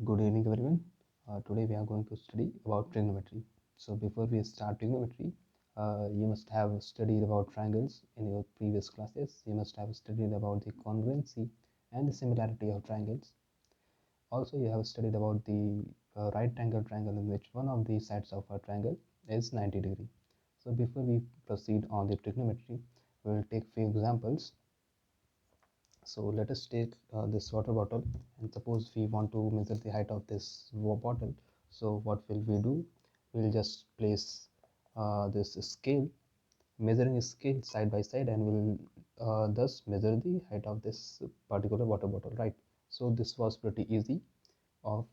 Good evening, everyone. Today we are going to study about trigonometry. So before we start trigonometry, you must have studied about triangles in your previous classes. You must have studied about the congruency and the similarity of triangles. Also, you have studied about the right angle triangle in which one of the sides of a triangle is 90 degree. So before we proceed on the trigonometry, we will take few examples. So let us take this water bottle, and suppose we want to measure the height of this bottle. So what will we do? We'll just place this scale, measuring scale side by side, and we'll thus measure the height of this particular water bottle, right? So this was pretty easy of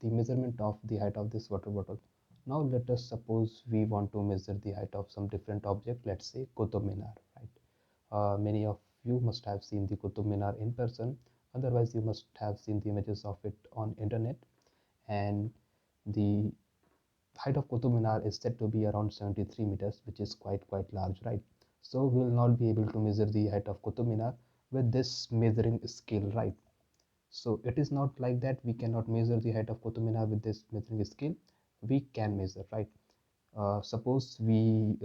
the measurement of the height of this water bottle. Now let us suppose we want to measure the height of some different object, let's say Qutub Minar, right? Many of you must have seen the Qutub Minar in person. Otherwise, you must have seen the images of it on internet. And the height of Qutub Minar is said to be around 73 meters, which is quite large, right? So we will not be able to measure the height of Qutub Minar with this measuring scale, right? So it is not like that we cannot measure the height of Qutub Minar with this measuring scale. We can measure, right? Suppose we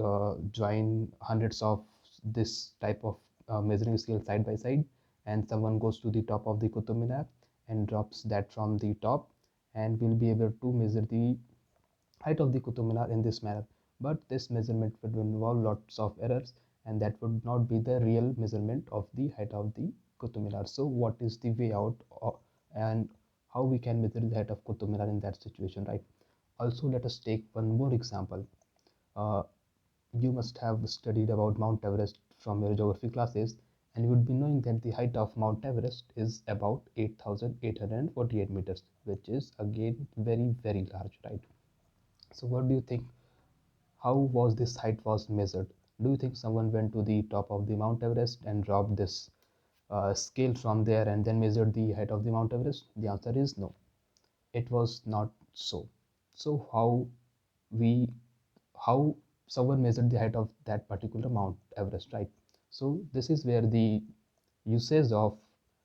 join hundreds of this type of measuring scale side by side, and someone goes to the top of the Qutub Minar and drops that from the top, and we'll be able to measure the height of the Qutub Minar in this manner. But this measurement would involve lots of errors, and that would not be the real measurement of the height of the Qutub Minar. So what is the way out, and how we can measure the height of Qutub Minar in that situation, right? Also, let us take one more example. Uh, you must have studied about Mount Everest from your geography classes, and you would be knowing that the height of Mount Everest is about 8,848 meters, which is again very large, right? So what do you think? How was this height was measured? Do you think someone went to the top of the Mount Everest and dropped this scale from there and then measured the height of the Mount Everest? The answer is no. It was not so. So we how someone measured the height of that particular Mount Everest, right? So this is where the usage of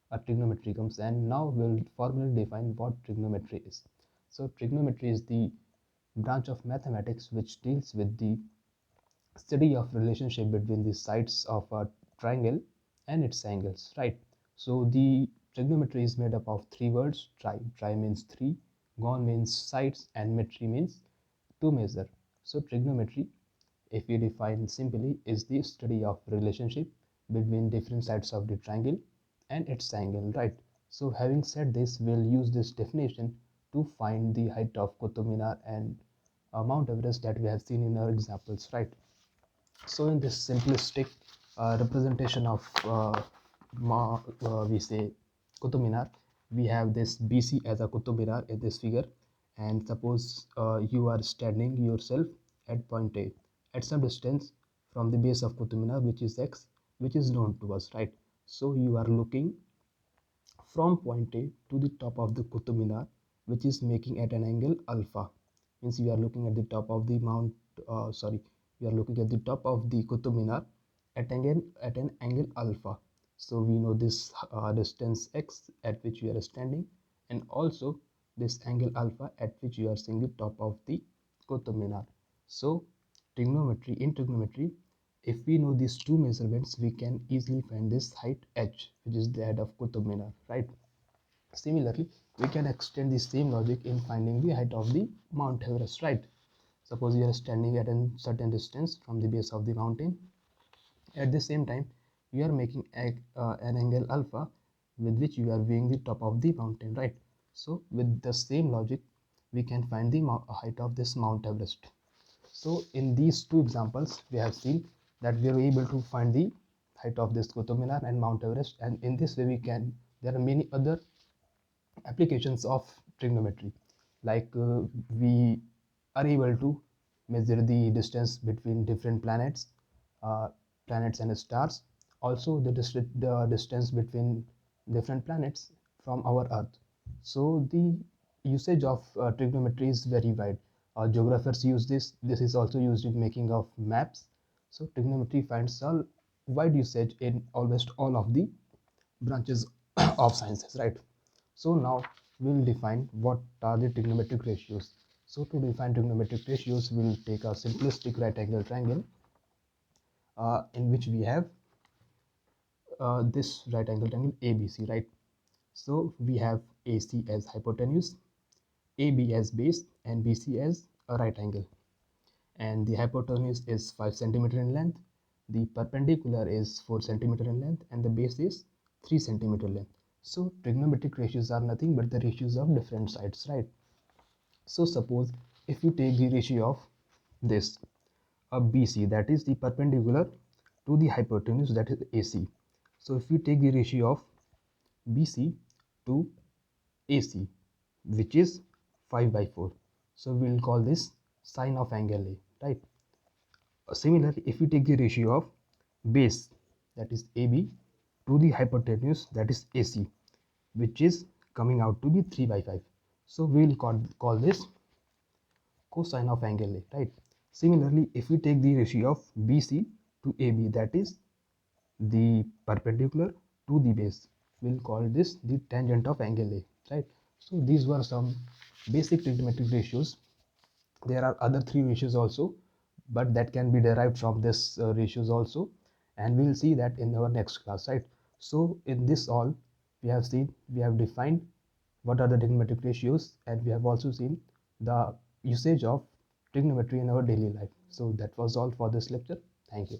a trigonometry comes, and now we'll formally define what trigonometry is. So trigonometry is the branch of mathematics which deals with the study of relationship between the sides of a triangle and its angles, right? So the trigonometry is made up of three words. Tri means three, gon means sides, and metry means to measure. So trigonometry, if we define simply, is the study of relationship between different sides of the triangle and its angle, right? So having said this, we'll use this definition to find the height of Qutub Minar and Mount Everest that we have seen in our examples, right? So in this simplistic representation of we say Qutub Minar, we have this BC as a Qutub Minar in this figure, and suppose you are standing yourself at point A at some distance from the base of Qutub Minar, which is X, which is known to us, right? So you are looking from point A to the top of the Qutub Minar, which is making at an angle alpha. Means you are looking at the top of the you are looking at the top of the Qutub Minar at an angle alpha. So we know this distance x at which you are standing, and also this angle alpha at which you are seeing the top of the Qutub Minar. So trigonometry, if we know these two measurements, we can easily find this height h, which is the head of Qutub Minar, right? Similarly, we can extend the same logic in finding the height of the Mount Everest, right? Suppose you are standing at a certain distance from the base of the mountain. At the same time, you are making an angle alpha with which you are viewing the top of the mountain, right? So with the same logic, we can find the height of this Mount Everest. So in these two examples, we have seen that we are able to find the height of this Qutub Minar and Mount Everest, and in this way there are many other applications of trigonometry, like we are able to measure the distance between different uh, planets and stars, also the distance between different planets from our earth. So the usage of trigonometry is very wide. Geographers use this is also used in making of maps. So trigonometry finds a wide usage in almost all of the branches of sciences, right? So now we'll define what are the trigonometric ratios. So to define trigonometric ratios, we'll take a simplistic right angle triangle in which we have this right angle triangle ABC, right? So we have AC as hypotenuse, AB as base, and BC as a right angle. And the hypotenuse is 5 centimeter in length, the perpendicular is 4 centimeter in length, and the base is 3 centimeter length. So trigonometric ratios are nothing but the ratios of different sides, right? So suppose if you take the ratio of this a BC, that is the perpendicular to the hypotenuse, that is AC. So if you take the ratio of BC to AC, which is 5 by 4, so we will call this sine of angle A, right? Similarly, if we take the ratio of base, that is AB, to the hypotenuse, that is AC, which is coming out to be 3 by 5, so we will call this cosine of angle A, right? Similarly, if we take the ratio of BC to AB, that is the perpendicular to the base, we'll call this the tangent of angle A, right? So these were some basic trigonometric ratios. There are other three ratios also, but that can be derived from this ratios also, and we'll see that in our next class, right? So in this all, we have defined what are the trigonometric ratios, and we have also seen the usage of trigonometry in our daily life. So that was all for this lecture. Thank you.